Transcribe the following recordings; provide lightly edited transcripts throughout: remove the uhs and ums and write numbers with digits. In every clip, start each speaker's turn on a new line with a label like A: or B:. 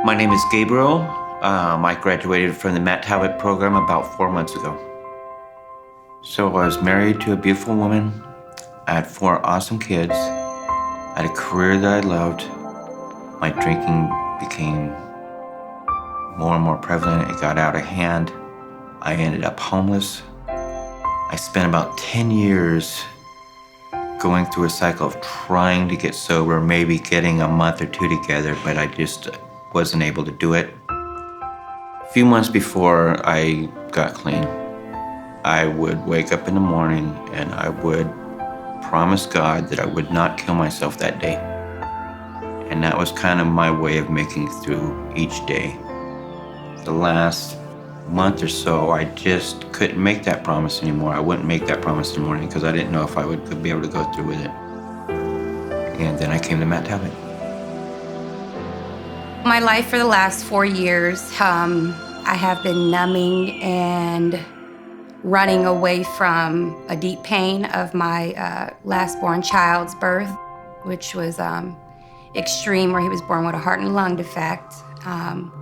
A: My name is Gabriel. I graduated from the Matt Talbot program about 4 months ago. So I was married to a beautiful woman. I had 4 awesome kids. I had a career that I loved. My drinking became more and more prevalent. It got out of hand. I ended up homeless. I spent about 10 years going through a cycle of trying to get sober, maybe getting a month or 2 together, but I just wasn't able to do it. A few months before I got clean, I would wake up in the morning and I would promise God that I would not kill myself that day. And that was kind of my way of making it through each day. The last month or so, I just couldn't make that promise anymore. I wouldn't make that promise in the morning because I didn't know if I would be able to go through with it. And then I came to Matt Talbot.
B: My life for the last 4 years, I have been numbing and running away from a deep pain of my last-born child's birth, which was extreme, where he was born with a heart and lung defect. And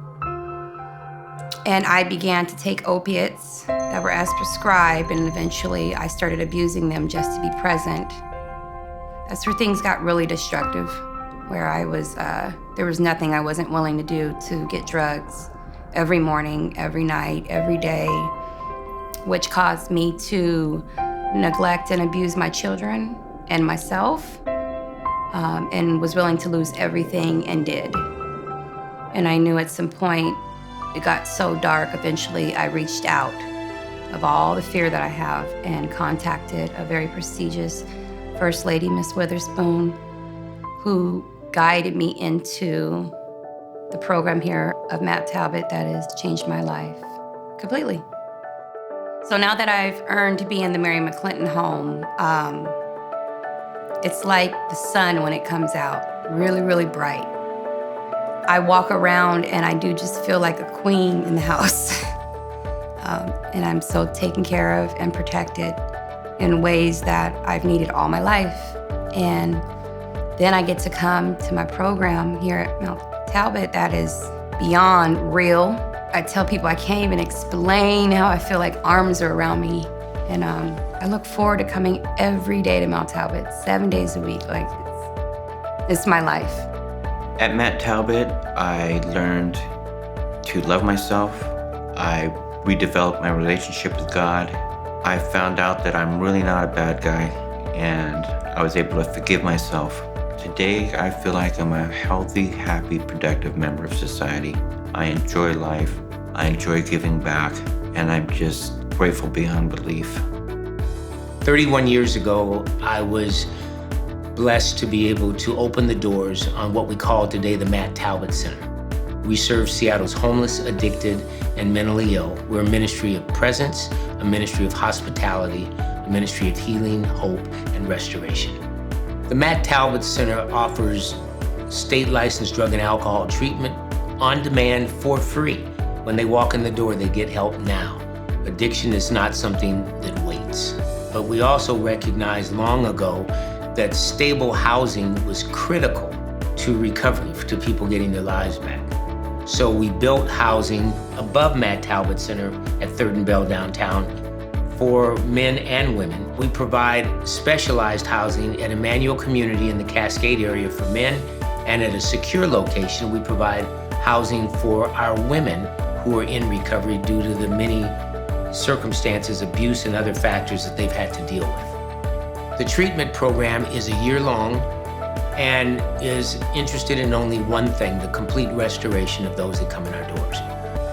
B: I began to take opiates that were as prescribed, and eventually I started abusing them just to be present. That's where things got really destructive, where I was, there was nothing I wasn't willing to do to get drugs every morning, every night, every day, which caused me to neglect and abuse my children and myself, and was willing to lose everything and did. And I knew at some point, it got so dark, eventually I reached out of all the fear that I have and contacted a very prestigious First Lady, Miss Witherspoon, who guided me into the program here of Matt Talbot that has changed my life completely. So now that I've earned to be in the Mary McClinton home, it's like the sun when it comes out, really, really bright. I walk around and I do just feel like a queen in the house. And I'm so taken care of and protected in ways that I've needed all my life. And then I get to come to my program here at Matt Talbot that is beyond real. I tell people I can't even explain how I feel like arms are around me. And I look forward to coming every day to Matt Talbot, 7 days a week. Like, it's my life.
A: At Matt Talbot, I learned to love myself. I redeveloped my relationship with God. I found out that I'm really not a bad guy, and I was able to forgive myself. Today, I feel like I'm a healthy, happy, productive member of society. I enjoy life, I enjoy giving back, and I'm just grateful beyond belief.
C: 31 years ago, I was blessed to be able to open the doors on what we call today the Matt Talbot Center. We serve Seattle's homeless, addicted, and mentally ill. We're a ministry of presence, a ministry of hospitality, a ministry of healing, hope, and restoration. The Matt Talbot Center offers state-licensed drug and alcohol treatment on demand for free. When they walk in the door, they get help now. Addiction is not something that waits. But we also recognized long ago that stable housing was critical to recovery, to people getting their lives back. So we built housing above Matt Talbot Center at 3rd and Bell downtown for men and women. We provide specialized housing at Emmanuel Community in the Cascade area for men, and at a secure location, we provide housing for our women who are in recovery due to the many circumstances, abuse, and other factors that they've had to deal with. The treatment program is a year long and is interested in only one thing, the complete restoration of those that come in our doors.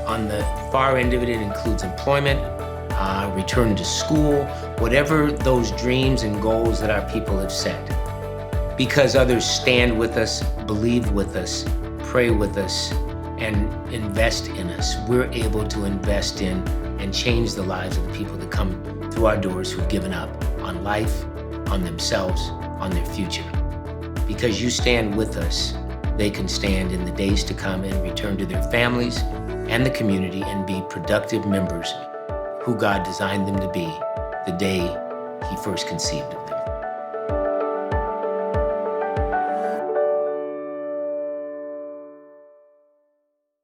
C: On the far end of it, it includes employment, return to school, whatever those dreams and goals that our people have set. Because others stand with us, believe with us, pray with us, and invest in us, we're able to invest in and change the lives of the people that come through our doors who've given up on life, on themselves, on their future. Because you stand with us, they can stand in the days to come and return to their families and the community and be productive members who God designed them to be the day He first conceived of them.